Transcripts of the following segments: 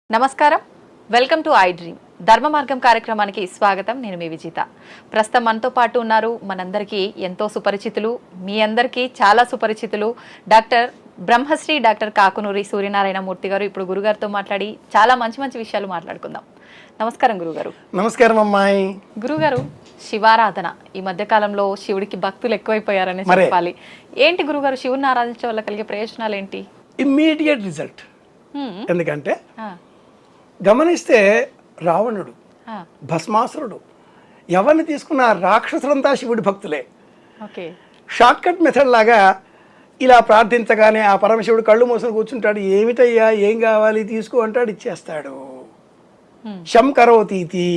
నమస్కారం, welcome to I dream ధర్మ మార్గం కార్యక్రమానికి స్వాగతం. నేను మీ విజిత. ప్రస్తుతం మనతో పాటు ఉన్నారు మనందరికీ ఎంతో సుపరిచితులు, మీ అందరికీ చాలా సుపరిచితులు డాక్టర్ బ్రహ్మశ్రీ డాక్టర్ కాకునూరి సూర్యనారాయణ మూర్తి గారు. ఇప్పుడు గురుగారితో మాట్లాడి చాలా మంచి మంచి విషయాలు మాట్లాడుకుందాం. నమస్కారం గురుగారు. నమస్కారం అమ్మాయి. గురుగారు, శివారాధన ఈ మధ్య కాలంలో శివుడికి భక్తులు ఎక్కువైపోయారని చెప్పాలి. ఏంటి గురుగారు, శివుని ఆరాధించడం వల్ల కలిగే ప్రయోజనాలు ఏంటి? Immediate result. ఎందుకంటే గమనిస్తే రావణుడు, భస్మాసురుడు ఎవరిని తీసుకున్న రాక్షసులంతా శివుడి భక్తులే. షార్ట్ కట్ మెథడ్ లాగా ఇలా ప్రార్థించగానే ఆ పరమశివుడు కళ్ళు మూసుకొని కూర్చుంటాడు. ఏమిటయ్యా, ఏం కావాలి తీసుకో అంటాడు, ఇచ్చేస్తాడు. శంకరోతీతి,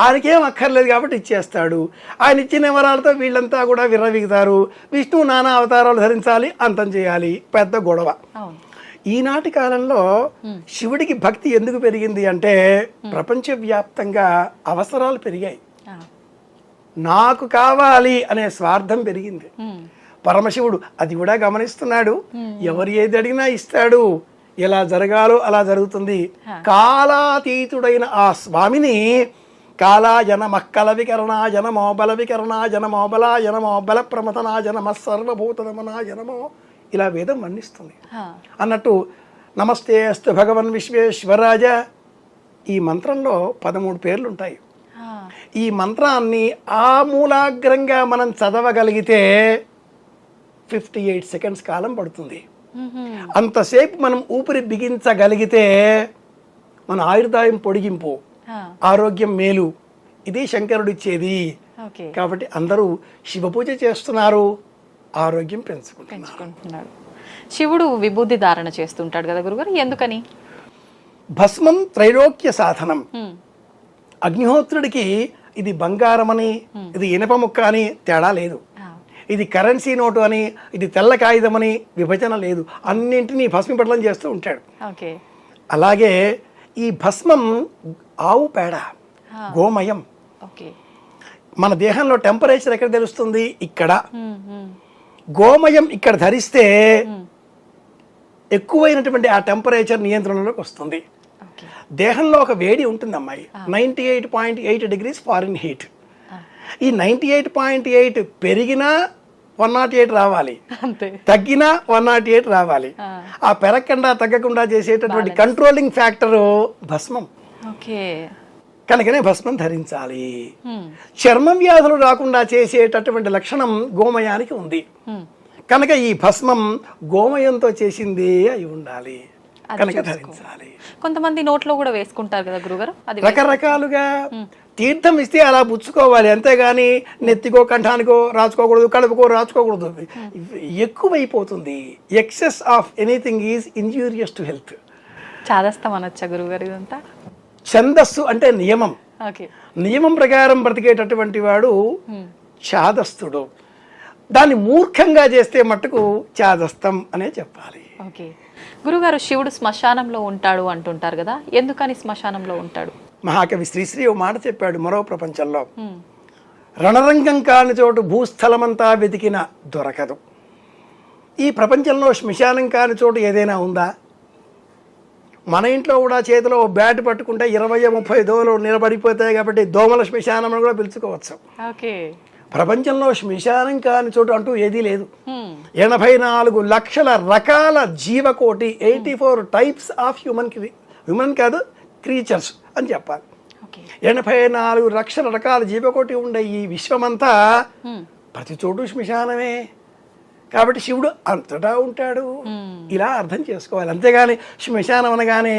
ఆయనకేం అక్కర్లేదు కాబట్టి ఇచ్చేస్తాడు. ఆయన ఇచ్చిన వరాలతో వీళ్ళంతా కూడా విర్రవీగుతారు. విష్ణువు నానా అవతారాలు ధరించాలి, అంతం చేయాలి, పెద్ద గొడవ. ఈనాటి కాలంలో శివుడికి భక్తి ఎందుకు పెరిగింది అంటే ప్రపంచవ్యాప్తంగా అవసరాలు పెరిగాయి, నాకు కావాలి అనే స్వార్థం పెరిగింది. పరమశివుడు అది కూడా గమనిస్తున్నాడు. ఎవరు ఏది అడిగినా ఇస్తాడు, ఎలా జరగాలో అలా జరుగుతుంది. కాలాతీతుడైన ఆ స్వామిని కాళాజనమక్కల వికరణా జనమో బల వికరణా జనమో బల జనమో బల ప్రమథనా జనమ సర్వభూతనమనా జనమో ఇలా వేదం వర్ణిస్తుంది. అన్నట్టు నమస్తే అస్తు భగవన్ విశ్వేశ్వరాజ, ఈ మంత్రంలో 13 పేర్లు ఉంటాయి. ఈ మంత్రాన్ని ఆమూలాగ్రంగా మనం చదవగలిగితే 58 సెకండ్స్ కాలం పడుతుంది. అంతసేపు మనం ఊపిరి బిగించగలిగితే మన ఆయుర్దాయం పొడిగింపు, ఆరోగ్యం మేలు. ఇది శంకరుడు ఇచ్చేది. కాబట్టి అందరూ శివ పూజ చేస్తున్నారు, ఆరోగ్యం పెంచుకుంటున్నాడు. శివుడు విభూతి ధారణ చేస్తుంటాడు కదా గురుగారు, ఎందుకని? భస్మం త్రైలోక్య సాధనం. అగ్నిహోత్రుడికి ఇది బంగారమని, ఇది ఇనప ముక్క అని తేడా లేదు. ఇది కరెన్సీ నోటు అని, ఇది తెల్ల కాగితం అని విభజన లేదు. అన్నింటినీ భస్మపటలం చేస్తూ ఉంటాడు. అలాగే ఈ భస్మం ఆవు పేడ, గోమయం. మన దేహంలో టెంపరేచర్ ఎక్కడ తెలుస్తుంది? ఇక్కడ. గోమయం ఇక్కడ ధరిస్తే ఎక్కువైనటువంటి ఆ టెంపరేచర్ నియంత్రణలోకి వస్తుంది. దేహంలో ఒక వేడి ఉంటుంది అమ్మాయి, 98.8 degrees ఫారెన్ హీట్. ఈ 98.8 పెరిగినా 108 రావాలి, తగ్గినా 108 రావాలి. ఆ పెరగకుండా తగ్గకుండా చేసేటటువంటి కంట్రోలింగ్ ఫ్యాక్టరు భస్మం. కనుకనే భస్మం ధరించాలి. చర్మం వ్యాధులు రాకుండా చేసేటటువంటి లక్షణం గోమయానికి ఉంది. కనుక ఈ భస్మం గోమయంతో చేసింది అయి ఉండాలి, కనుక ధరించాలి. కొంతమంది నోట్లో కూడా వేసుకుంటారు కదా గురుగారు, రకరకాలుగా. తీర్థం ఇస్తే అలా పుచ్చుకోవాలి, అంతేగాని నెత్తికో కంఠానికో రాచుకోకూడదు, కడుపుకో రాచుకోకూడదు. ఎక్కువైపోతుంది. Excess of anything is injurious to health. చాదస్తం అనొచ్చా గురుగారు ఇదంతా? ఛందస్సు అంటే నియమం. నియమం ప్రకారం బ్రతికేటటువంటి వాడు ఛాదస్తుడు. దాన్ని మూర్ఖంగా చేస్తే మట్టుకు ఛాదస్తం అనే చెప్పాలి. గురుగారు, శివుడు శ్మశానంలో ఉంటాడు అంటుంటారు కదా, ఎందుకని శ్మశానంలో ఉంటాడు? మహాకవి శ్రీశ్రీ ఓ మాట చెప్పాడు మరో ప్రపంచంలో, రణరంగం కాని చోటు భూస్థలమంతా వెతికిన దొరకదు. ఈ ప్రపంచంలో శ్మశానం కాని చోటు ఏదైనా ఉందా? మన ఇంట్లో కూడా చేతిలో బ్యాట్ పట్టుకుంటే 20-30 దోమలు నిలబడిపోతాయి. కాబట్టి దోమల శ్మశానం కూడా పిలుచుకోవచ్చు. ప్రపంచంలో శ్మశానం కాని చోటు అంటూ ఏదీ లేదు. 84 లక్షల రకాల జీవకోటి, 84 టైప్స్ ఆఫ్ హ్యూమన్ కాదు క్రీచర్స్ అని చెప్పాలి. 84 లక్షల రకాల జీవకోటి ఉండే ఈ విశ్వమంతా ప్రతి చోటు శ్మశానమే. కాబట్టి శివుడు అంతటా ఉంటాడు, ఇలా అర్థం చేసుకోవాలి. అంతేగాని శ్మశానం అనగానే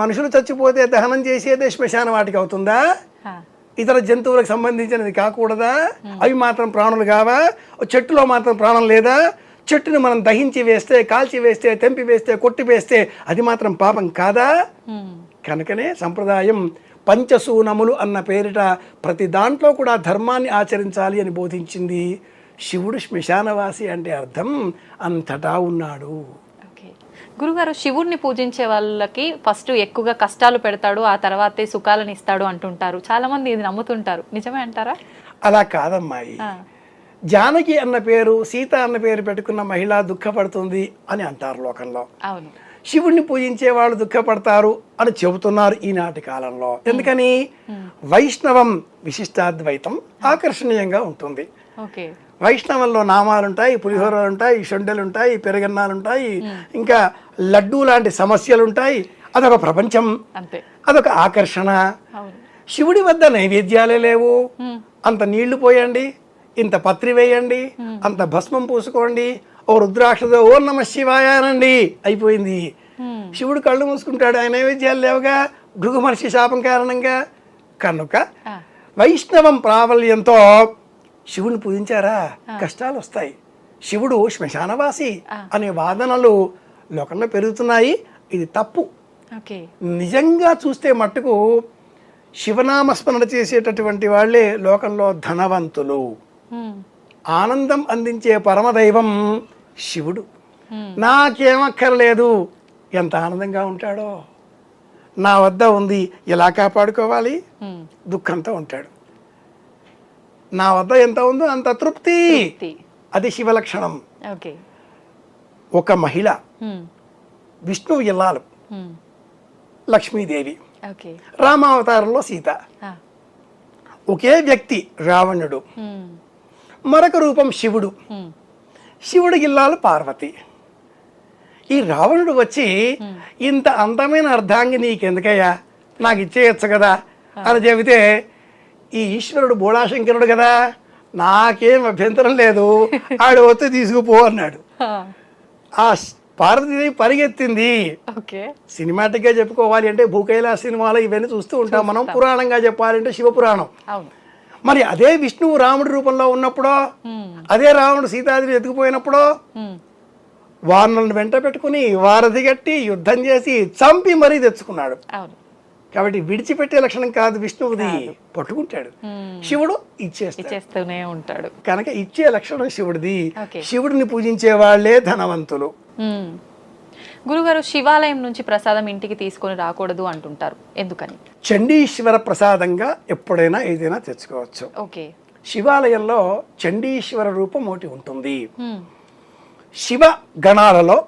మనుషులు చచ్చిపోతే దహనం చేసేదే శ్మశాన వాటికి అవుతుందా? ఇతర జంతువులకు సంబంధించినది కాకూడదా? అవి మాత్రం ప్రాణులు కావా? చెట్టులో మాత్రం ప్రాణం లేదా? చెట్టుని మనం దహించి వేస్తే, కాల్చి వేస్తే, తెంపి వేస్తే, కొట్టి వేస్తే అది మాత్రం పాపం కాదా? కనుకనే సంప్రదాయం పంచసూనములు అన్న పేరిట ప్రతి దాంట్లో కూడా ధర్మాన్ని ఆచరించాలి అని బోధించింది. శివుడు శ్మశానవాసి అంటే అర్థం అంతటా ఉన్నాడు. గురుగారు, శివుడిని పూజించే వాళ్ళకి ఫస్ట్ ఎక్కువగా కష్టాలు పెడతాడు, ఆ తర్వాతే సుఖాలను ఇస్తాడు అంటుంటారు. చాలా మంది ఇది నమ్ముతుంటారు, నిజమే అంటారా? అలా కాదమ్మాయి. జానకి అన్న పేరు సీత అన్న పేరు పెట్టుకున్న మహిళ దుఃఖపడుతుంది అని అంటారు లోకంలో. అవును. శివుణ్ణి పూజించే వాళ్ళు దుఃఖపడతారు అని చెబుతున్నారు ఈనాటి కాలంలో. ఎందుకని? వైష్ణవం విశిష్టాద్వైతం ఆకర్షణీయంగా ఉంటుంది. ఓకే. వైష్ణవంలో నామాలుంటాయి, పులిహోరలు ఉంటాయి, షొండెలు ఉంటాయి, పెరుగన్నాలు ఉంటాయి, ఇంకా లడ్డూ లాంటి సమస్యలు ఉంటాయి. అదొక ప్రపంచం, అంతే, అదొక ఆకర్షణ. అవును. శివుడి వద్ద నైవేద్యాలే లేవు. అంత నీళ్లు పోయండి, ఇంత పత్రి వేయండి, అంత భస్మం పూసుకోండి, ఓ రుద్రాక్షతో ఓ నమ శివాయ అనండి, అయిపోయింది. శివుడు కళ్ళు మూసుకుంటాడు, ఆయన నైవేద్యాలు లేవుగా భృగు మహర్షి శాపం కారణంగా. కనుక వైష్ణవం ప్రాబల్యంతో శివుని పూజించారా కష్టాలు వస్తాయి. శివుడు శ్మశానవాసి అనే వాదనలు లోకంలో పెరుగుతున్నాయి. ఇది తప్పు. ఓకే. నిజంగా చూస్తే మట్టుకు శివనామస్మరణ చేసేటటువంటి వాళ్ళే లోకంలో ధనవంతులు. ఆనందం అందించే పరమదైవం శివుడు. నాకేమక్కర్లేదు, ఎంత ఆనందంగా ఉంటాడో. నా వద్ద ఉంది, ఎలా కాపాడుకోవాలి, దుఃఖంతో ఉంటాడు. నా వద్ద ఎంత ఉందో అంత తృప్తి, అది శివలక్షణం. ఒక మహిళ, విష్ణువు ఇల్లాలు లక్ష్మీదేవి, రామావతారంలో సీత, ఒకే వ్యక్తి రావణుడు, మరొక రూపం శివుడు, శివుడి ఇల్లాలు పార్వతి. ఈ రావణుడు వచ్చి ఇంత అందమైన అర్ధాంగి నీకెందుకయ్యా, నాకు ఇచ్చేయచ్చు కదా అని చెబితే, ఈ ఈశ్వరుడు బోళాశంకరుడు కదా, నాకేం అభ్యంతరం లేదు, ఆడు వచ్చి తీసుకుపో అన్నాడు. ఆ పార్వతీదేవి పరిగెత్తింది. సినిమాటిక్ గా చెప్పుకోవాలి అంటే భూకైలాస సినిమాలు ఇవన్నీ చూస్తూ ఉంటాం మనం. పురాణంగా చెప్పాలంటే శివపురాణం. మరి అదే విష్ణువు రాముడి రూపంలో ఉన్నప్పుడో, అదే రావణుడు సీతాదేవిని ఎత్తుకుపోయినప్పుడో వానలను వెంట పెట్టుకుని వారధి గట్టి యుద్ధం చేసి చంపి మరీ తెచ్చుకున్నాడు. కాబట్టి విడిచిపెట్టే లక్షణం కాదు విష్ణువుది, పట్టుకుంటాడు. శివుడు ఇచ్చేస్తూనే ఉంటాడు. కనుక ఇచ్చే లక్షణం శివుడిది. శివుడిని పూజించే వాళ్లే ధనవంతులు. గురుగారు, శివాలయం నుంచి ప్రసాదం ఇంటికి తీసుకొని రాకూడదు అంటుంటారు, ఎందుకని? చండీశ్వర ప్రసాదంగా ఎప్పుడైనా ఏదైనా తెచ్చుకోవచ్చు. శివాలయంలో చండీశ్వర రూపం ఒకటి ఉంటుంది. శివ గణాలలో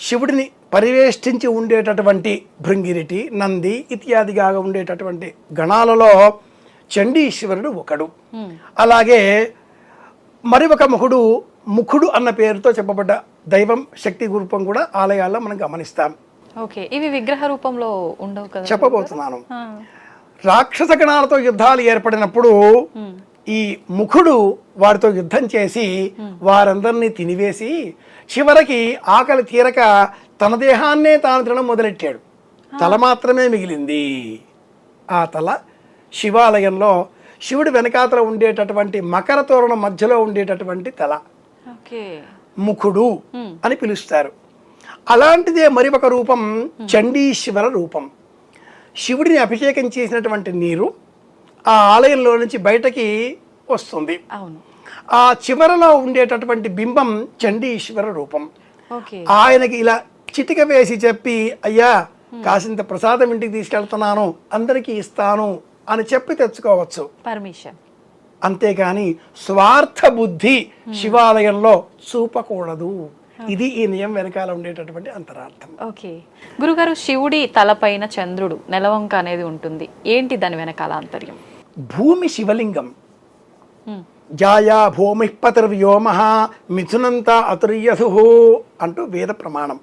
శివుడిని పరివేష్టించి ఉండేటటువంటి భృంగిరిటి, నంది ఇత్యాదిగా ఉండేటటువంటి గణాలలో చండీశ్వరుడు ఒకడు. అలాగే మరి ఒక ముఖుడు అన్న పేరుతో చెప్పబడ్డ దైవం శక్తి రూపం కూడా ఆలయాల్లో మనం గమనిస్తాం. ఇవి విగ్రహ రూపంలో ఉండవు కదా. చెప్పబోతున్నాను. రాక్షస గణాలతో యుద్ధాలు ఏర్పడినప్పుడు ఈ ముఖుడు వారితో యుద్ధం చేసి వారందరినీ తినివేసి చివరికి ఆకలి తీరక తన దేహాన్నే తాను తినడం మొదలెట్టాడు. తల మాత్రమే మిగిలింది. ఆ తల శివాలయంలో శివుడి వెనకాతల ఉండేటటువంటి మకర తోరణం మధ్యలో ఉండేటటువంటి తల ముఖుడు అని పిలుస్తారు. అలాంటిదే మరి ఒక రూపం చండీశ్వర రూపం. శివుడిని అభిషేకం చేసినటువంటి నీరు ఆ ఆలయంలో నుంచి బయటకి వస్తుంది. ఆ చివరలో ఉండేటటువంటి బింబం చండీశ్వర రూపం. ఆయనకి ఇలా చిటిక వేసి చెప్పి, అయ్యా కాసింత ప్రసాదం ఇంటికి తీసుకెళ్తున్నాను, అందరికీ ఇస్తాను అని చెప్పి తెచ్చుకోవచ్చు, పర్మిషన్. అంతేగాని స్వార్థ బుద్ధి శివాలయంలో చూపకూడదు. ఇది ఈ నియమం వెనకాల ఉండేటటువంటి అంతరార్థం. గురుగారు, శివుడి తలపైన చంద్రుడు నెలవంక అనేది ఉంటుంది, ఏంటి దాని వెనకాల అంతర్యం? భూమి శివలింగం. జాయా భూమి పతిర్వ్యోమ మిథునంత అతుర్యధు అంటూ వేద ప్రమాణం.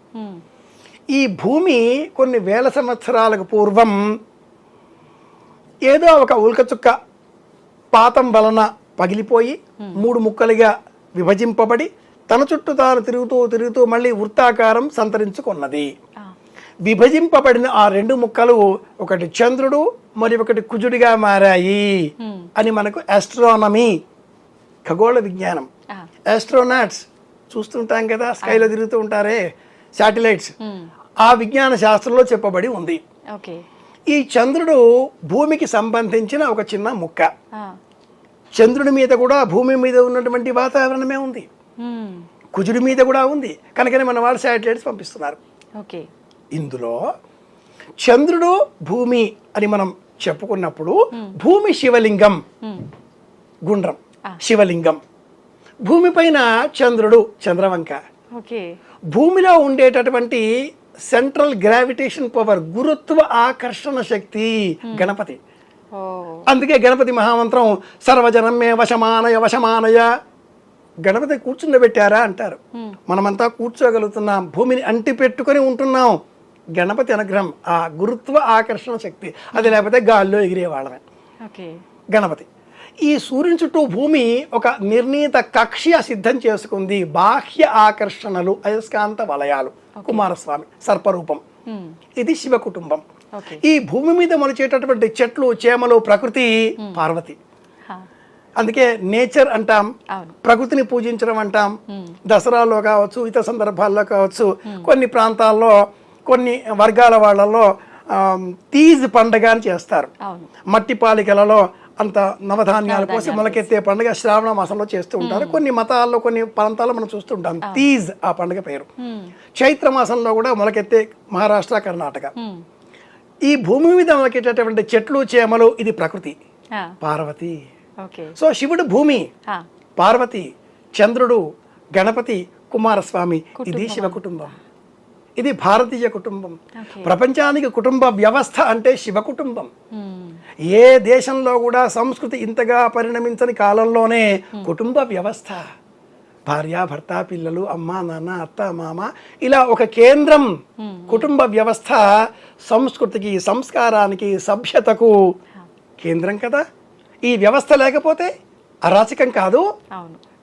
ఈ భూమి కొన్ని వేల సంవత్సరాలకు పూర్వం ఏదో ఒక ఉల్కచుక్క పాతం వలన పగిలిపోయి 3 ముక్కలుగా విభజింపబడి తన చుట్టూ తాను తిరుగుతూ మళ్ళీ వృత్తాకారం సంతరించుకున్నది. విభజింపబడిన ఆ 2 ముక్కలు ఒకటి చంద్రుడు మరి ఒకటి కుజుడిగా మారాయి అని మనకు ఆస్ట్రానమీ, ఖగోళ విజ్ఞానం, ఆస్ట్రోనాట్స్ చూస్తుంటాం కదా, స్కైలో తిరుగుతూ ఉంటారే శాటిలైట్స్, ఆ విజ్ఞాన శాస్త్రంలో చెప్పబడి ఉంది. ఈ చంద్రుడు భూమికి సంబంధించిన ఒక చిన్న ముక్క. చంద్రుడి మీద కూడా భూమి మీద ఉన్నటువంటి వాతావరణమే ఉంది, కుజుడి మీద కూడా ఉంది. కనుకనే మన వాళ్ళు శాటిలైట్స్ పంపిస్తున్నారు. ఇందులో చంద్రుడు భూమి అని మనం చెప్పుకున్నప్పుడు భూమి శివలింగం, గుండ్రం శివలింగం, భూమిపైన చంద్రుడు, చంద్రవంక. ఓకే. భూమిలో ఉండేటటువంటి సెంట్రల్ గ్రావిటేషన్ పవర్, గురుత్వ ఆకర్షణ శక్తి గణపతి. ఓ. అందుకే గణపతి మహామంత్రం సర్వజనమే వశమానయ వశమానయ. గణపతి కూర్చుండబెట్టారా అంటారు. మనమంతా కూర్చోగలుగుతున్నాం, భూమిని అంటి పెట్టుకొని ఉంటున్నాం. గణపతి అనుగ్రహం, ఆ గురుత్వ ఆకర్షణ శక్తి. అది లేకపోతే గాల్లో ఎగిరేవాళ్ళమే. ఓకే. గణపతి. ఈ సూర్యుని చుట్టూ భూమి ఒక నిర్ణీత కక్ష్య సిద్ధం చేసుకుంది. బాహ్య ఆకర్షణలు, అయస్కాంత వలయాలు. కుమారస్వామి సర్పరూపం. ఇది శివ కుటుంబం. ఈ భూమి మీద మొలిచేటటువంటి చెట్లు, చేమలు, ప్రకృతి పార్వతి. అందుకే నేచర్ అంటాం, ప్రకృతిని పూజించడం అంటాం. దసరాలో కావచ్చు, ఇతర సందర్భాల్లో కావచ్చు, కొన్ని ప్రాంతాల్లో కొన్ని వర్గాల వాళ్ళలో తీజ్ పండగ అని చేస్తారు. మట్టి పాలికలలో అంత నవధాన్యాలు పోసి మొలకెత్తే పండుగ శ్రావణ మాసంలో చేస్తూ ఉంటారు. కొన్ని మతాల్లో, కొన్ని ప్రాంతాల్లో మనం చూస్తుంటాం తీజ్ ఆ పండుగ పేరు. చైత్ర మాసంలో కూడా మొలకెత్తే మహారాష్ట్ర, కర్ణాటక. ఈ భూమి మీద మొలకెట్టేటువంటి చెట్లు, చేమలు, ఇది ప్రకృతి పార్వతి. సో శివుడు భూమి, పార్వతి, చంద్రుడు, గణపతి, కుమారస్వామి. ఇది శివ కుటుంబం. ఇది భారతీయ కుటుంబం. ప్రపంచానికి కుటుంబ వ్యవస్థ అంటే శివ కుటుంబం. ఏ దేశంలో కూడా సంస్కృతి ఇంతగా పరిణమించని కాలంలోనే కుటుంబ వ్యవస్థ, భార్య, భర్త, పిల్లలు, అమ్మ, నాన్న, అత్త, మామ, ఇలా ఒక కేంద్రం. కుటుంబ వ్యవస్థ సంస్కృతికి, సంస్కారానికి, సభ్యతకు కేంద్రం కదా. ఈ వ్యవస్థ లేకపోతే అరాచకం కాదు.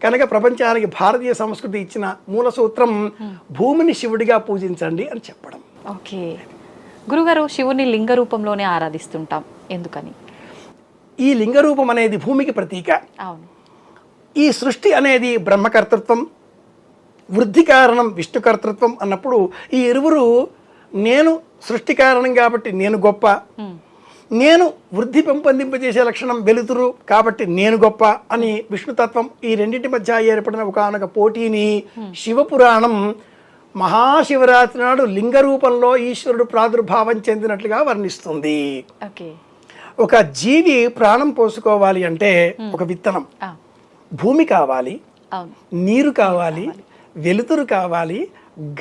కనుక ప్రపంచానికి భారతీయ సంస్కృతి ఇచ్చిన మూల సూత్రం భూమిని శివుడిగా పూజించండి అని చెప్పడం. ఓకే గురుగారు, శివుని లింగ రూపంలోనే ఆరాధిస్తుంటాం, ఎందుకని? ఈ లింగ రూపం అనేది భూమికి ప్రతీక. అవును. ఈ సృష్టి అనేది బ్రహ్మకర్తృత్వం, వృద్ధి కారణం విష్ణుకర్తృత్వం అన్నప్పుడు ఈ ఇరువురు, నేను సృష్టి కారణం కాబట్టి నేను గొప్ప, నేను వృద్ధి పెంపొందింపజేసే లక్షణం వెలుతురు కాబట్టి నేను గొప్ప అని విష్ణుతత్వం, ఈ రెండింటి మధ్య ఏర్పడిన ఒకనొక పోటీని శివపురాణం మహాశివరాత్రి నాడు లింగ రూపంలో ఈశ్వరుడు ప్రాదుర్భావం చెందినట్లుగా వర్ణిస్తుంది. ఒక జీవి ప్రాణం పోసుకోవాలి అంటే ఒక విత్తనం, భూమి కావాలి, నీరు కావాలి, వెలుతురు కావాలి,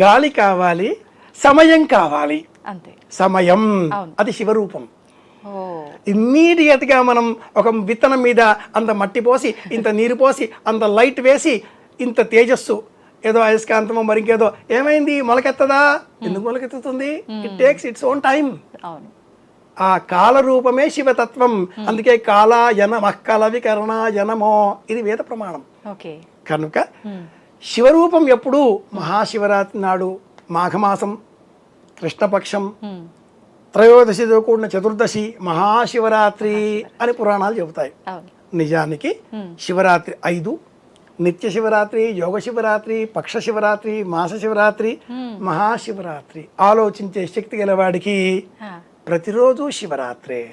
గాలి కావాలి, సమయం కావాలి. సమయం అది శివరూపం. ఇమ్మీడియట్ గా మనం ఒక విత్తనం మీద అంత మట్టి పోసి, ఇంత నీరు పోసి, అంత లైట్ వేసి, ఇంత తేజస్సు, ఏదో అయస్కాంతమో మరింకేదో ఏమైంది, మొలకెత్తదా? ఎందుకు మొలకెత్తుతుంది? It takes its own time. ఆ కాల రూపమే శివతత్వం. అందుకే కాలాయన మక్కలవికరణాయనమో, ఇది వేద ప్రమాణం. కనుక శివరూపం ఎప్పుడు మహాశివరాత్రి నాడు, మాఘమాసం, కృష్ణపక్షం, త్రయోదశితో కూడిన చతుర్దశి మహాశివరాత్రి అని పురాణాలు చెబుతాయి. నిజానికి శివరాత్రి 5: నిత్య శివరాత్రి, యోగ శివరాత్రి, పక్ష శివరాత్రి, మాస శివరాత్రి, మహాశివరాత్రి. ఆలోచించే శక్తి గలవాడికి ప్రతిరోజు శివరాత్రే.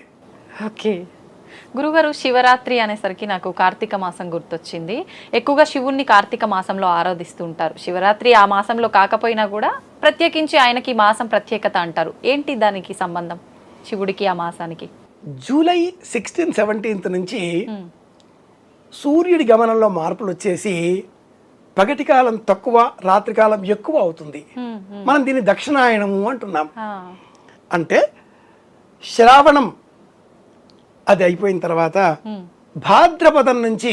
ఓకే గురుగారు, శివరాత్రి అనేసరికి నాకు కార్తీక మాసం గుర్తొచ్చింది. ఎక్కువగా శివుణ్ణి కార్తీక మాసంలో ఆరాధిస్తూ ఉంటారు. శివరాత్రి ఆ మాసంలో కాకపోయినా కూడా ప్రత్యేకించి ఆయనకి మాసం ప్రత్యేకత అంటారు. ఏంటి దానికి సంబంధం, శివుడికి ఆ మాసానికి? జూలై 16, 17 నుంచి సూర్యుడి గమనంలో మార్పులు వచ్చేసి పగటి కాలం తక్కువ, రాత్రి కాలం ఎక్కువ అవుతుంది. మనం దీన్ని దక్షిణాయనము అంటున్నాం. అంటే శ్రావణం అది అయిపోయిన తర్వాత భాద్రపదం నుంచి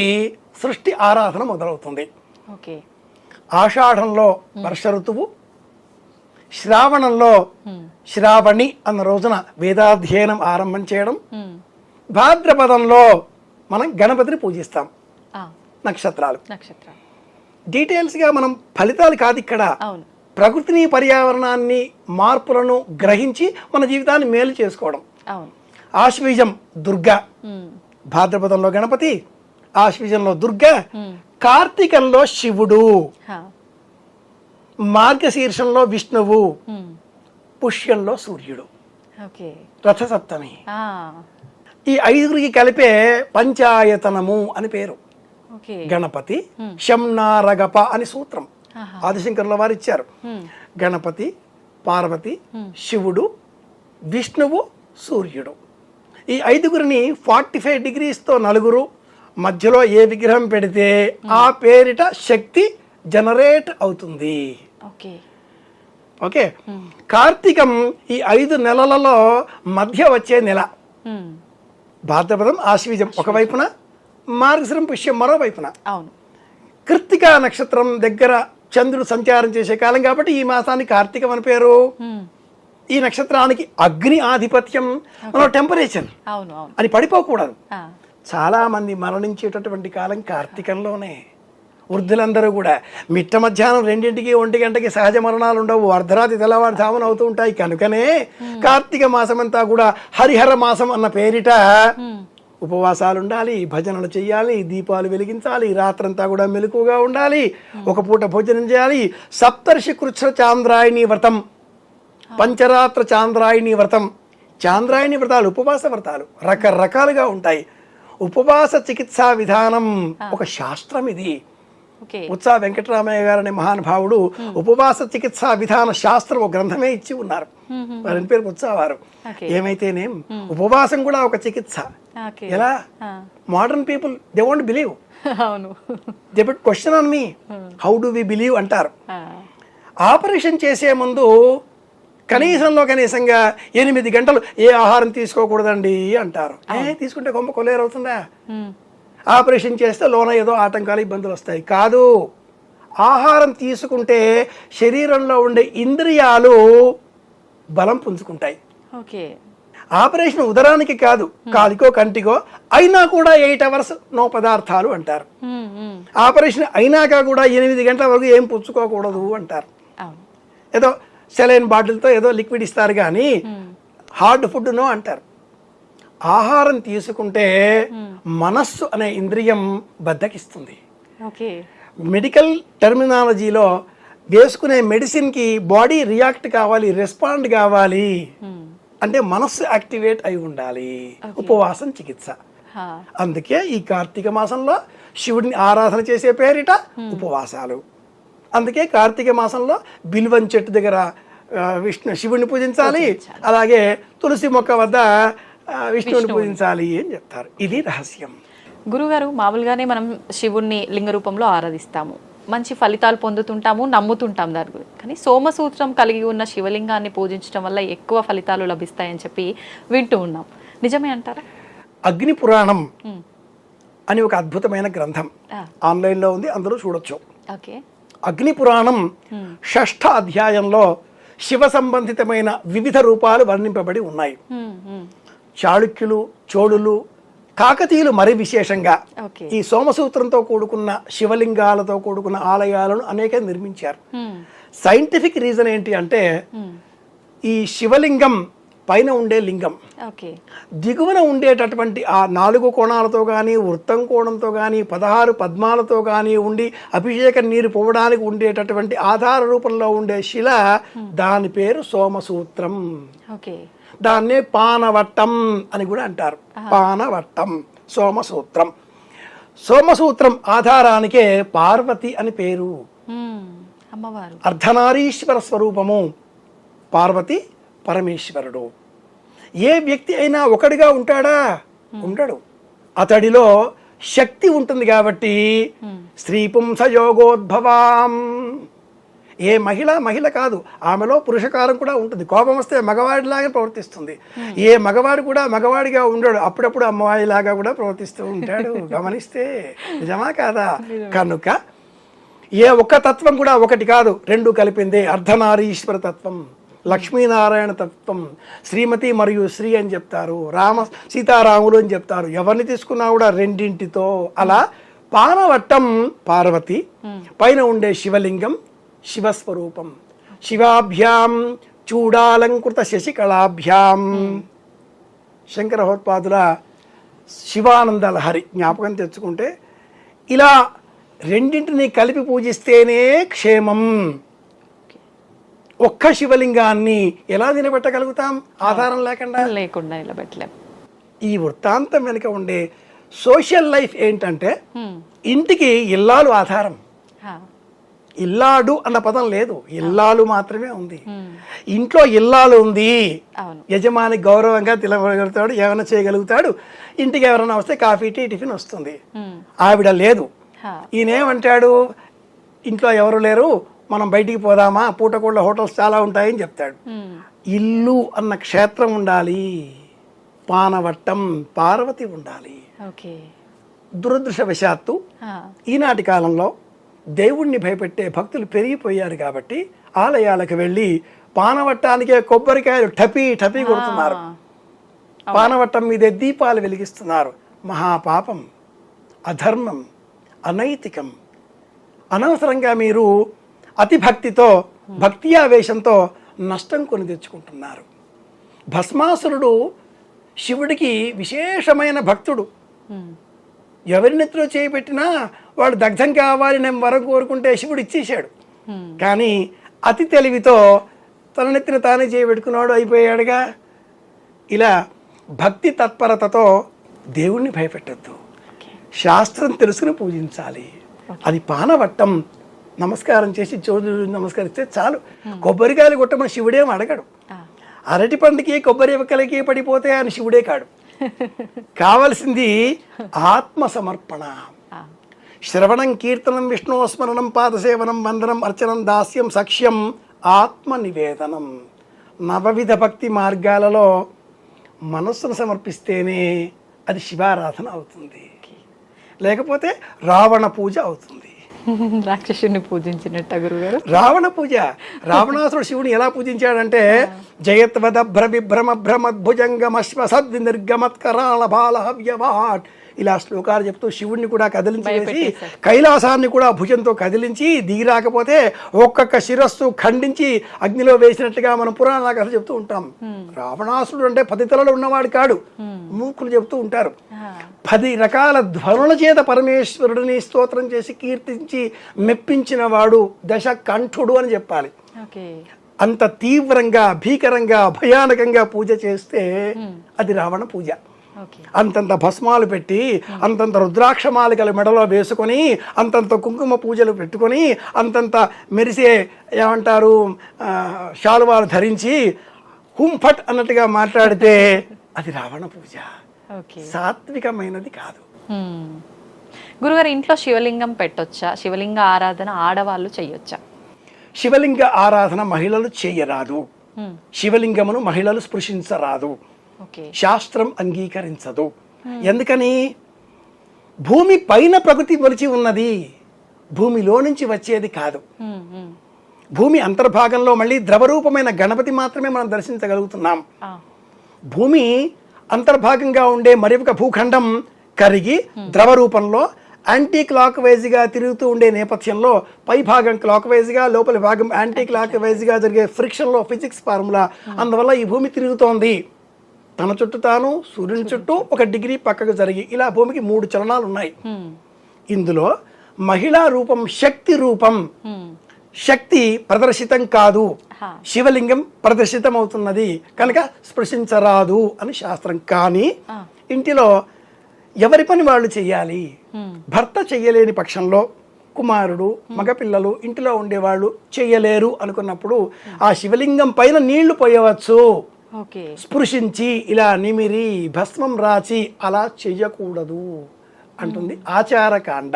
సృష్టి ఆరాధన మొదలవుతుంది. ఆషాఢంలో వర్ష ఋతువు, శ్రావణంలో శ్రావణి అన్న రోజున వేదాధ్యయనం ఆరంభం చేయడం, భాద్రపదంలో మనం గణపతిని పూజిస్తాం. నక్షత్రాలు డీటెయిల్స్గా మనం ఫలితాలు కాదు ఇక్కడ, ప్రకృతిని, పర్యావరణాన్ని, మార్పులను గ్రహించి మన జీవితాన్ని మేలు చేసుకోవడం. ఆశ్వీజం దుర్గా, భాద్రపదంలో గణపతి, ఆశ్వీజంలో దుర్గా, కార్తీకంలో శివుడు, మార్గశీర్షంలో విష్ణువు, పుష్యంలో సూర్యుడు. రథసప్తమి. ఈ 5గురికి కలిపే పంచాయతనము అని పేరు. గణపతి శంనారగప అని సూత్రం ఆదిశంకరుల వారు ఇచ్చారు. గణపతి, పార్వతి, శివుడు, విష్ణువు, సూర్యుడు. ఈ 5గురిని 45 degreesతో 4, మధ్యలో ఏ విగ్రహం పెడితే ఆ పేరిట శక్తి జనరేట్ అవుతుంది. ఓకే. ఓకే, కార్తీకం ఈ 5 నెలలలో మధ్య వచ్చే నెల. భాద్రపదం, ఆశ్వీజం ఒకవైపున, మార్గశిరం, పుష్యం మరోవైపున. అవును. కృత్తికా నక్షత్రం దగ్గర చంద్రుడు సంచారం చేసే కాలం కాబట్టి ఈ మాసానికి కార్తీకం అని పేరు. ఈ నక్షత్రానికి అగ్ని ఆధిపత్యం, మనం టెంపరేచర్ అవును అవును అని పడిపోకూడదు. చాలా మంది మరణించేటటువంటి కాలం కార్తీకంలోనే. వృద్ధులందరూ కూడా మిట్ట మధ్యాహ్నం 2ంటికి 1 గంటకి సహజ మరణాలు ఉండవు, అర్ధరాత్రి తెల్లవారుజామున అవుతూ ఉంటాయి. కనుకనే కార్తీక మాసం అంతా కూడా హరిహర మాసం అన్న పేరిట ఉపవాసాలు ఉండాలి, భజనలు చేయాలి, దీపాలు వెలిగించాలి, రాత్రంతా కూడా మెలకుగా ఉండాలి, ఒక పూట భోజనం చేయాలి. సప్తర్షి కృచ్ఛ చాంద్రాయణి వ్రతం, పంచరాత్ర చాంద్రాయణి వ్రతం. చాంద్రాయణి వ్రతాలు ఉపవాస వ్రతాలు రకరకాలుగా ఉంటాయి. ఉపవాస చికిత్సా విధానం ఒక శాస్త్రం ఇది. ఉత్సా వెంకటరామయ్య గారు అనే మహానుభావుడు ఉపవాస చికిత్సా విధాన శాస్త్రం ఒక గ్రంథమే ఇచ్చి ఉన్నారు. వారి పేరు ఉత్సావారు. ఏమైతేనేం ఉపవాసం కూడా ఒక చికిత్స. ఎలా modern people they won't believe, they put question on me, how do we believe అంటారు. ఆపరేషన్ చేసే ముందు కనీసంగా 8 గంటలు ఏ ఆహారం తీసుకోకూడదండి అంటారు. తీసుకుంటే కొమ్మ కొల్లేరవుతుందా? ఆపరేషన్ చేస్తే లోన ఏదో ఆటంకాలు, ఇబ్బందులు వస్తాయి. కాదు, ఆహారం తీసుకుంటే శరీరంలో ఉండే ఇంద్రియాలు బలం పుంజుకుంటాయి. ఆపరేషన్ ఉదరానికి కాదు, కాలికో కంటికో అయినా కూడా 8 hours నో పదార్థాలు అంటారు. ఆపరేషన్ అయినాక కూడా 8 గంటల వరకు ఏం పుచ్చుకోకూడదు అంటారు. ఏదో సెలైన్ బాటిల్తో ఏదో లిక్విడ్ ఇస్తారు కానీ హార్డ్ ఫుడ్ నో అంటారు. ఆహారం తీసుకుంటే మనస్సు అనే ఇంద్రియం బద్దకిస్తుంది. మెడికల్ టెర్మినాలజీలో వేసుకునే మెడిసిన్కి బాడీ రియాక్ట్ కావాలి, రెస్పాండ్ కావాలి అంటే మనస్సు యాక్టివేట్ అయి ఉండాలి. ఉపవాసం చికిత్స. అందుకే ఈ కార్తీక మాసంలో శివుడిని ఆరాధన చేసే పేరిట ఉపవాసాలు. అందుకే కార్తీక మాసంలో బిల్వం చెట్టు దగ్గర శివుడిని పూజించాలి, అలాగే తులసి మొక్క వద్ద విష్ణువుని పూజించాలి అని చెప్తారు. ఇది రహస్యం. గురుగారు, మామూలుగానే మనం శివుణ్ణి లింగ రూపంలో ఆరాధిస్తాము, మంచి ఫలితాలు పొందుతుంటాము, నమ్ముతుంటాం దాని గురించి. కానీ సోమసూత్రం కలిగి ఉన్న శివలింగాన్ని పూజించడం వల్ల ఎక్కువ ఫలితాలు లభిస్తాయని చెప్పి వింటూ ఉన్నాం. నిజమే అంటారా? అగ్ని పురాణం అని ఒక అద్భుతమైన గ్రంథం ఆన్లైన్లో ఉంది, అందరూ చూడొచ్చు. అగ్ని పురాణం 6వ అధ్యాయంలో శివ సంబంధితమైన వివిధ రూపాలు వర్ణింపబడి ఉన్నాయి. చాళుక్యులు, చోళులు, కాకతీయులు మరి విశేషంగా ఈ సోమసూత్రంతో కూడుకున్న శివలింగాలతో కూడుకున్న ఆలయాలను అనేక నిర్మించారు. సైంటిఫిక్ రీజన్ ఏంటి అంటే ఈ శివలింగం పైన ఉండే లింగం దిగువన ఉండేటటువంటి ఆ 4 కోణాలతో కానీ, వృత్తం కోణంతో కానీ, 16 పద్మాలతో కానీ ఉండి అభిషేక నీరు పోవడానికి ఉండేటటువంటి ఆధార రూపంలో ఉండే శిల, దాని పేరు సోమసూత్రం. దాన్నే పానవట్టం అని కూడా అంటారు. పానవట్టం, సోమసూత్రం. సోమసూత్రం ఆధారానికే పార్వతి అని పేరు. అర్ధనారీశ్వర స్వరూపము పార్వతి పరమేశ్వరుడు. ఏ వ్యక్తి అయినా ఒకడిగా ఉంటాడా? ఉండడు. అతడిలో శక్తి ఉంటుంది కాబట్టి స్త్రీ పుంసయోగోద్భవాం. ఏ మహిళ కాదు, ఆమెలో పురుషకారం కూడా ఉంటుంది. కోపం వస్తే మగవాడిలాగా ప్రవర్తిస్తుంది. ఏ మగవాడు కూడా మగవాడిగా ఉండడు, అప్పుడప్పుడు అమ్మవాడిలాగా కూడా ప్రవర్తిస్తూ ఉంటాడు. గమనిస్తే నిజమా కాదా? కనుక ఏ ఒక్క తత్వం కూడా ఒకటి కాదు, 2 కలిపిందే అర్ధనారీశ్వర తత్వం, లక్ష్మీనారాయణ తత్వం. శ్రీమతి మరియు శ్రీ అని చెప్తారు, సీతారాములు అని చెప్తారు. ఎవరిని తీసుకున్నా కూడా 2ంటితో. అలా పానవట్టం పార్వతి, పైన ఉండే శివలింగం శివస్వరూపం. శివాభ్యాం చూడాలంకృత శశికళాభ్యాం. శంకరహోత్పాదుల శివానంద లహరి జ్ఞాపకం తెచ్చుకుంటే ఇలా 2ంటిని కలిపి పూజిస్తేనే క్షేమం. ఒక్క శివలింగాన్ని ఎలా నిలబెట్టగలుగుతాం? ఆధారం లేకుండా నిలబెట్టలేం. ఈ వృత్తాంతం వెనుక ఉండే సోషల్ లైఫ్ ఏంటంటే ఇంటికి ఇల్లాలు ఆధారం. ఇల్లాడు అన్న పదం లేదు, ఇల్లాలు మాత్రమే ఉంది. ఇంట్లో ఇల్లాలు ఉంది, అవును. యజమాని గౌరవంగా తినగలుగుతాడు, ఏమైనా చేయగలుగుతాడు, ఇంటికి ఎవరైనా వస్తే కాఫీ టీ టిఫిన్ వస్తుంది. ఆవిడ లేదు. ఈయనేమంటాడు, ఇంట్లో ఎవరు లేరు, మనం బయటికి పోదామా, పూటకోళ్ళ హోటల్స్ చాలా ఉంటాయని చెప్తాడు. ఇల్లు అన్న క్షేత్రం ఉండాలి, పానవట్టం పార్వతి ఉండాలి. దురదృష్టవశాత్తు ఈనాటి కాలంలో దేవుణ్ణి భయపెట్టే భక్తులు పెరిగిపోయారు కాబట్టి ఆలయాలకు వెళ్ళి పానవట్టానికే కొబ్బరికాయలు టపీ టపీ కొడుతున్నారు, పానవట్టం మీదే దీపాలు వెలిగిస్తున్నారు. మహాపాపం, అధర్మం, అనైతికం. అనవసరంగా మీరు అతి భక్తితో, భక్తి ఆవేశంతో నష్టం కొని తెచ్చుకుంటున్నారు. భస్మాసురుడు శివుడికి విశేషమైన భక్తుడు. ఎవరి నెత్తిలో చేపెట్టినా వాడు దగ్ధం కావాలి నేను వరం కోరుకుంటే శివుడు ఇచ్చేశాడు. కానీ అతి తెలివితో తన నెత్తిన తానే చేయబెట్టుకున్నాడు, అయిపోయాడుగా. ఇలా భక్తి తత్పరతతో దేవుణ్ణి భయపెట్టద్దు, శాస్త్రం తెలుసుకుని పూజించాలి. అది పానవట్టం, నమస్కారం చేసి చోదరుడు నమస్కరిస్తే చాలు. కొబ్బరికాయలు కొట్టమని శివుడేం అడగడు. అరటి పండుకి కొబ్బరి ఒక్కలకి పడిపోతే ఆయన శివుడే కాడు. కావలసింది ఆత్మ సమర్పణ. శ్రవణం, కీర్తనం, విష్ణుస్మరణం, పాదసేవనం, వందనం, అర్చనం, దాస్యం, సఖ్యం, ఆత్మ నివేదనం. నవవిధ భక్తి మార్గాలలో మనస్సును సమర్పిస్తేనే అది శివారాధన అవుతుంది, లేకపోతే రావణ పూజ అవుతుంది. రాక్షసుని పూజించినట్ట గురుగారు. రావణ పూజ, రావణాసురుడు శివుని ఎలా పూజించాడంటే జయత్వద భ్రమ భ్రమద్భుజంగమశ్వ సద్వి నిర్గమత్కరాళ బాల హవ్యవాట్ ఇలా శ్లోకాలు చెప్తూ శివుణ్ణి కూడా కదిలించి వేసి కైలాసాన్ని కూడా భుజంతో కదిలించి దిగి రాకపోతే ఒక్కొక్క శిరస్సు ఖండించి అగ్నిలో వేసినట్టుగా మనం పురాణ కథ చెప్తూ ఉంటాం. రావణాసురుడు అంటే 10 తలలు ఉన్నవాడు కాడు, మూర్ఖులు చెప్తూ ఉంటారు. 10 రకాల ధ్వనుల చేత పరమేశ్వరుడిని స్తోత్రం చేసి కీర్తించి మెప్పించిన వాడు దశకంఠుడు అని చెప్పాలి. అంత తీవ్రంగా, భీకరంగా, భయానకంగా పూజ చేస్తే అది రావణ పూజ. అంతంత భస్మాలు పెట్టి, అంతంత రుద్రాక్షమాలికలు మెడలో వేసుకొని, అంతంత కుంకుమ పూజలు పెట్టుకొని, అంతంత మెరిసే ఏమంటారు శాలువాలు ధరించి హుంఫట్ అన్నట్టుగా మాట్లాడితే అది రావణ పూజ, సాత్వికమైనది కాదు. గురుగారు, ఇంట్లో శివలింగం పెట్టొచ్చా? శివలింగ ఆరాధన ఆడవాళ్ళు చెయ్యొచ్చా? శివలింగ ఆరాధన మహిళలు చేయరాదు. శివలింగమును మహిళలు స్పృశించరాదు, శాస్త్రం అంగీకరించదు. ఎందుకని? భూమి పైన ప్రకృతి మొలిచి ఉన్నది, భూమిలో నుంచి వచ్చేది కాదు. భూమి అంతర్భాగంలో మళ్ళీ ద్రవరూపమైన గణపతి మాత్రమే మనం దర్శించగలుగుతున్నాం. భూమి అంతర్భాగంగా ఉండే మరి ఒక భూఖండం కరిగి ద్రవ రూపంలో యాంటీ క్లాక్ వైజ్గా తిరుగుతూ ఉండే నేపథ్యంలో పై భాగం క్లాక్ వైజ్గా, లోపలి భాగం యాంటీ క్లాక్ వైజ్గా జరిగే ఫ్రిక్షన్లో ఫిజిక్స్ ఫార్ములా, అందువల్ల ఈ భూమి తిరుగుతోంది. తన చుట్టూ తాను, సూర్యుని చుట్టూ 1 డిగ్రీ పక్కకు జరిగి ఇలా భూమికి 3 చలనాలు ఉన్నాయి. ఇందులో మహిళా రూపం శక్తి రూపం. శక్తి ప్రదర్శితం కాదు, శివలింగం ప్రదర్శితం అవుతున్నది కనుక స్పృశించరాదు అని శాస్త్రం. కానీ ఇంటిలో ఎవరి పని వాళ్ళు చెయ్యాలి. భర్త చెయ్యలేని పక్షంలో కుమారుడు, మగపిల్లలు, ఇంటిలో ఉండేవాళ్ళు చెయ్యలేరు అనుకున్నప్పుడు ఆ శివలింగం పైన నీళ్లు పోయవచ్చు. స్పృశించి ఇలా నిమిరి భస్మం రాచి అలా చెయ్యకూడదు అంటుంది ఆచారకాండ.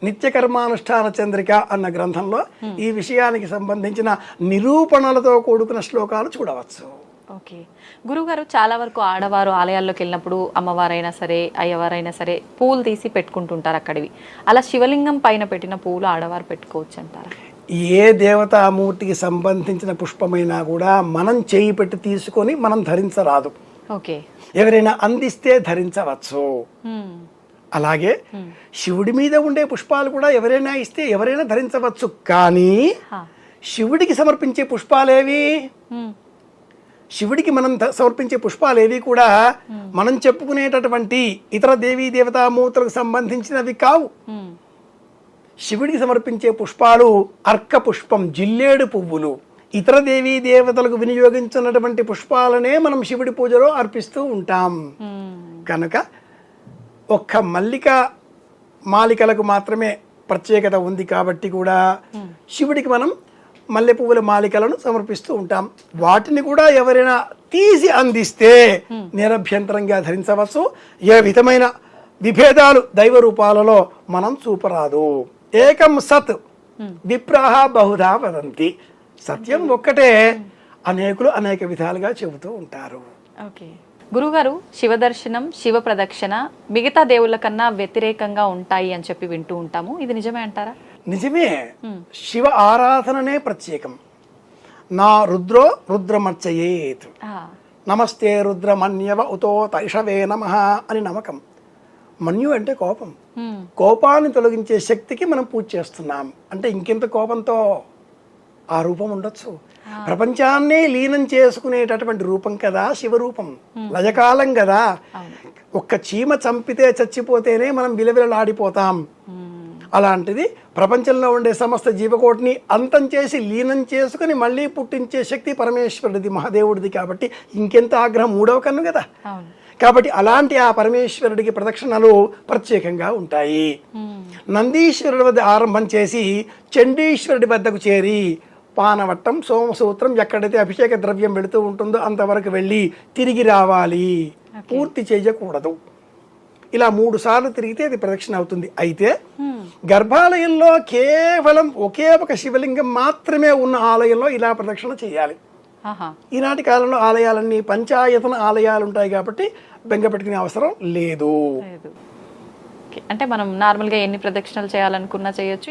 నిత్యకర్మానుష్ఠాన చంద్రిక అన్న గ్రంథంలో ఈ విషయానికి సంబంధించిన నిరూపణలతో కూడుకున్న శ్లోకాలు చూడవచ్చు. గురుగారు, చాలా వరకు ఆడవారు ఆలయాల్లోకి వెళ్ళినప్పుడు అమ్మవారైనా సరే, అయ్యవారైనా సరే పూలు తీసి పెట్టుకుంటుంటారు అక్కడివి. అలా శివలింగం పైన పెట్టిన పూలు ఆడవారు పెట్టుకోవచ్చు అంటారా? ఏ దేవతామూర్తికి సంబంధించిన పుష్పమైనా కూడా మనం చేయి పెట్టి తీసుకొని మనం ధరించరాదు. ఎవరైనా అందిస్తే ధరించవచ్చు. అలాగే శివుడి మీద ఉండే పుష్పాలు కూడా ఎవరైనా ఇస్తే ఎవరైనా ధరించవచ్చు. కానీ శివుడికి సమర్పించే పుష్పాలేవి, శివుడికి మనం సమర్పించే పుష్పాలేవి కూడా మనం చెప్పుకునేటటువంటి ఇతర దేవీ దేవతామూర్తులకు సంబంధించినవి కావు. శివుడికి సమర్పించే పుష్పాలు అర్క పుష్పం, జిల్లేడు పువ్వులు. ఇతర దేవీ దేవతలకు వినియోగించినటువంటి పుష్పాలనే మనం శివుడి పూజలో అర్పిస్తూ ఉంటాం. కనుక ఒక్క మల్లిక మాలికలకు మాత్రమే ప్రత్యేకత ఉంది కాబట్టి కూడా శివుడికి మనం మల్లె పువ్వుల మాలికలను సమర్పిస్తూ ఉంటాం. వాటిని కూడా ఎవరైనా తీసి అందిస్తే నిరభ్యంతరంగా ధరించవచ్చు. ఏ విధమైన విభేదాలు దైవ రూపాలలో మనం చూపరాదు. ఏకం సత్ విప్రాహ బహుధా వదంతి. సత్యం ఒక్కటే, అనేకులు అనేక విధాలుగా చెబుతూ ఉంటారు. ఓకే గురుగారు, శివ దర్శనం, శివ ప్రదక్షిణ మిగతా దేవుళ్ళ కన్నా వ్యతిరేకంగా ఉంటాయి అని చెప్పి వింటూ ఉంటాము. ఇది నిజమే అంటారా? నిజమే. శివ ఆరాధననే ప్రత్యేకం. నా రుద్రో రుద్రమర్చయేత్, నమస్తే రుద్రమన్యవ ఉతో తైషవే నమః అని నమ్మకం. మన్యు అంటే కోపం. కోపాన్ని తొలగించే శక్తికి మనం పూజ చేస్తున్నాం అంటే ఇంకెంత కోపంతో ఆ రూపం ఉండొచ్చు. ప్రపంచాన్నే లీనం చేసుకునేటటువంటి రూపం కదా శివరూపం. లయకాలం కదా. ఒక్క చీమ చంపితే చచ్చిపోతేనే మనం విలవిలలాడిపోతాం. అలాంటిది ప్రపంచంలో ఉండే సమస్త జీవకోటిని అంతం చేసి లీనం చేసుకుని మళ్ళీ పుట్టించే శక్తి పరమేశ్వరుడిది, మహాదేవుడిది. కాబట్టి ఇంకెంత ఆగ్రహం, మూడవ కన్ను కదా. కాబట్టి అలాంటి ఆ పరమేశ్వరుడికి ప్రదక్షిణలు ప్రత్యేకంగా ఉంటాయి. నందీశ్వరుడి వద్ద ఆరంభం చేసి చండీశ్వరుడి వద్దకు చేరి పానవట్టం, సోమసూత్రం, ఎక్కడైతే అభిషేక ద్రవ్యం వెళుతూ ఉంటుందో అంతవరకు వెళ్ళి తిరిగి రావాలి. పూర్తి చేయకూడదు. ఇలా 3 సార్లు తిరిగితే అది ప్రదక్షిణ అవుతుంది. అయితే గర్భాలయంలో కేవలం ఒకే ఒక శివలింగం మాత్రమే ఉన్న ఆలయంలో ఇలా ప్రదక్షిణ చేయాలి. ఈనాటి కాలంలో ఆలయాలన్నీ పంచాయతన ఆలయాలు ఉంటాయి కాబట్టి బెంగ పెట్టుకునే అవసరం లేదు. అంటే మనం నార్మల్ గా ఎన్ని ప్రదక్షిణలు చేయాలనుకున్నా చేయొచ్చు.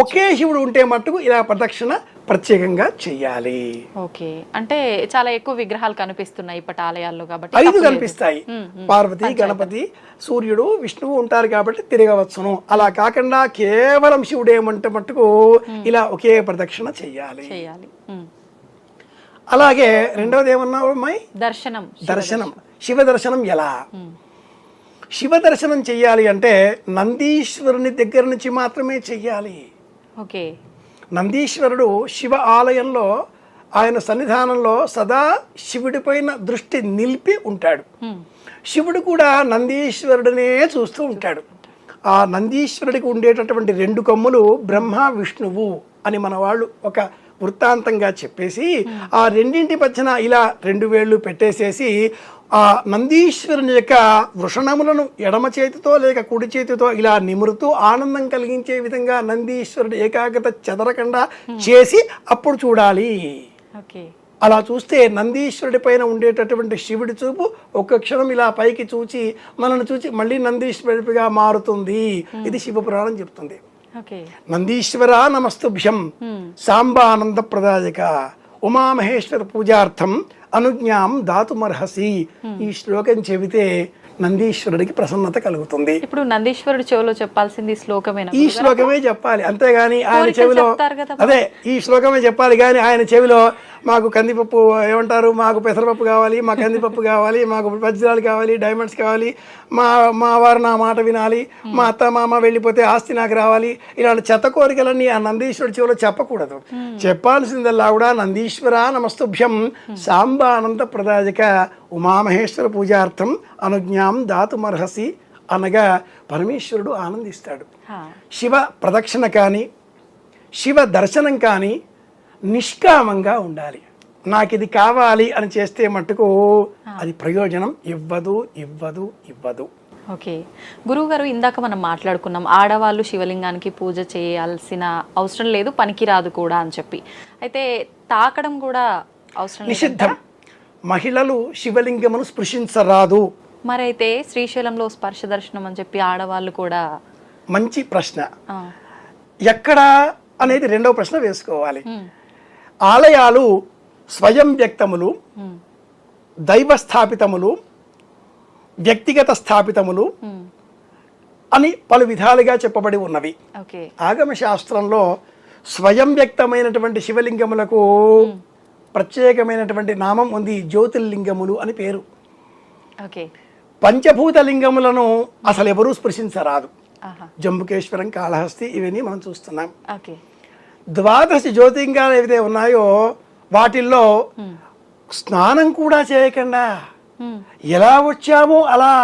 ఒకే శివుడు ఉంటే మట్టుకు ఇలా ప్రదక్షిణ ప్రత్యేకంగా చెయ్యాలి. ఓకే, అంటే చాలా ఎక్కువ విగ్రహాలు కనిపిస్తున్నాయి ఇప్పటి ఆలయాల్లో కాబట్టి 5 కనిపిస్తాయి. పార్వతి, గణపతి, సూర్యుడు, విష్ణువు ఉంటారు కాబట్టి తిరగవచ్చును. అలా కాకుండా కేవలం శివుడు ఏమంటే మట్టుకు ఇలా ఒకే ప్రదక్షిణ చెయ్యాలి. అలాగే రెండవది ఏమన్నావు అమ్మాయి? దర్శనం. శివ దర్శనం ఎలా? శివ దర్శనం చెయ్యాలి అంటే నందీశ్వరుని దగ్గర నుంచి మాత్రమే చెయ్యాలి. ఓకే. నందీశ్వరుడు శివ ఆలయంలో ఆయన సన్నిధానంలో సదా శివుడి పైన దృష్టి నిలిపి ఉంటాడు. శివుడు కూడా నందీశ్వరుడినే చూస్తూ ఉంటాడు. ఆ నందీశ్వరుడికి ఉండేటటువంటి 2 కొమ్ములు బ్రహ్మ విష్ణువు అని మన వాళ్ళు ఒక వృత్తాంతంగా చెప్పేసి ఆ రెండింటి పచ్చన ఇలా 2 వేళ్ళు పెట్టేసేసి ఆ నందీశ్వరుని యొక్క వృషణములను ఎడమ చేతితో లేక కుడి చేతితో ఇలా నిమురుతూ ఆనందం కలిగించే విధంగా నందీశ్వరుడు ఏకాగ్రత చెదరకుండా చేసి అప్పుడు చూడాలి. అలా చూస్తే నందీశ్వరుడి పైన ఉండేటటువంటి శివుడి చూపు ఒక్క క్షణం ఇలా పైకి చూచి మనల్ని చూచి మళ్ళీ నందీశ్వరుడిగా మారుతుంది. ఇది శివపురాణం చెప్తుంది. నందీశ్వర నమస్తుభ్యం సాంబానంద ప్రదాయక ఉమామహేశ్వర పూజార్థం అనుజ్ఞాం దాతుమర్హసి. ఈ శ్లోకం చెబితే నందీశ్వరుడికి ప్రసన్నత కలుగుతుంది. ఇప్పుడు నందీశ్వరుడి చెవిలో చెప్పాల్సింది ఈ శ్లోకమే చెప్పాలి. అంతేగాని ఆయన చెవిలో అదే ఈ శ్లోకమే చెప్పాలి. కానీ ఆయన చెవిలో మాకు కందిపప్పు ఏమంటారు, మాకు పెసరపప్పు కావాలి, మా కందిపప్పు కావాలి, మాకు వజ్రాలు కావాలి, డైమండ్స్ కావాలి, మా వారు నా మాట వినాలి, మా అత్త మామ వెళ్ళిపోతే ఆస్తి నాకు రావాలి, ఇలాంటి చెత్త కోరికలన్నీ ఆ నందీశ్వరుడి చెవిలో చెప్పకూడదు. చెప్పాల్సిందల్లా కూడా నందీశ్వర నమస్తుభ్యం సాంబానంద ప్రదాయక ఉమామహేశ్వర పూజార్థం అనుజ్ఞాం దాతుమర్హసి అనగా పరమేశ్వరుడు ఆనందిస్తాడు. శివ ప్రదక్షిణ కానీ శివ దర్శనం కానీ నిష్కామంగా ఉండాలి. నాకు ఇది కావాలి అని చేస్తే మట్టుకు అది ప్రయోజనం ఇవ్వదు. ఓకే గురువు గారు, ఇందాక మనం మాట్లాడుకున్నాం ఆడవాళ్ళు శివలింగానికి పూజ చేయాల్సిన అవసరం లేదు, పనికిరాదు కూడా అని చెప్పి. అయితే తాకడం కూడా అవసరం నిషిద్ధం. మహిళలు శివలింగమును స్పృశించరాదు. మరైతే శ్రీశైలంలో స్పర్శ దర్శనం అని చెప్పి ఆడవాళ్ళు కూడా? మంచి ప్రశ్న. ఎక్కడ అనేది రెండవ ప్రశ్న వేసుకోవాలి. ఆలయాలు స్వయం వ్యక్తములు, దైవ స్థాపితములు, వ్యక్తిగత స్థాపితములు అని పలు విధాలుగా చెప్పబడి ఉన్నవి. ఆగమ శాస్త్రంలో స్వయం వ్యక్తమైనటువంటి శివలింగములకు ప్రత్యేకమైనటువంటి నామం ఉంది, జ్యోతిర్లింగములు అని పేరు. పంచభూత లింగములను అసలు ఎవరూ స్పృశించరాదు. జంబుకేశ్వరం, కాళహస్తి ఇవన్నీ మనం చూస్తున్నాం. 12 జ్యోతిర్లింగాలు ఏవైతే ఉన్నాయో వాటిల్లో స్నానం కూడా చేయకుండా ఎలా వచ్చామో అలా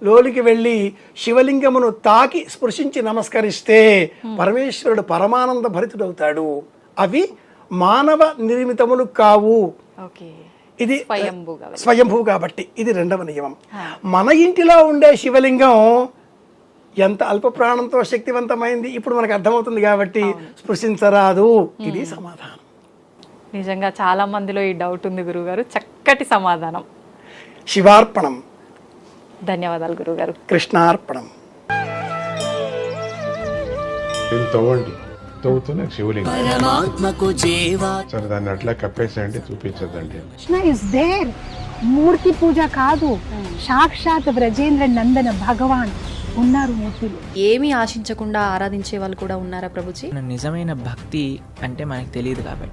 లోనికి వెళ్ళి శివలింగమును తాకి స్పృశించి నమస్కరిస్తే పరమేశ్వరుడు పరమానంద భరితుడవుతాడు. అవి మానవ నిర్మితములు కావు. ఓకే, ఇది స్వయంభూగా స్వయంభూ కాబట్టి ఇది రెండవ నియమం. మన ఇంటిలో ఉండే శివలింగం ఎంత అల్ప ప్రాణంతో శక్తివంతమైంది ఇప్పుడు మనకు అర్థమవుతుంది కాబట్టి స్పృశించరాదు. ఇది సమాధానం. నిజంగా చాలా మందిలో ఈ డౌట్ ఉంది గురుగారు. చక్కటి సమాధానం. శివార్పణం. ధన్యవాదాలు గురుగారు. కృష్ణార్పణం. దీన్ని తవ్వండి, తవ్వుతూనే శివలింగం. పరమాత్మకు జీవా సరే దాన్ని అట్లా కప్పేసేయండి, చూపించదండి. Krishna is there. మూర్తి పూజ కాదు, సాక్షాత్ బ్రజేంద్ర నందన భగవాన్ ఉన్నారు మూర్తిలో. ఏమీ ఆశించకుండా ఆరాధించే వాళ్ళు కూడా ఉన్నారా ప్రభుజీ? నిజమైన భక్తి అంటే మనకు తెలియదు కాబట్టి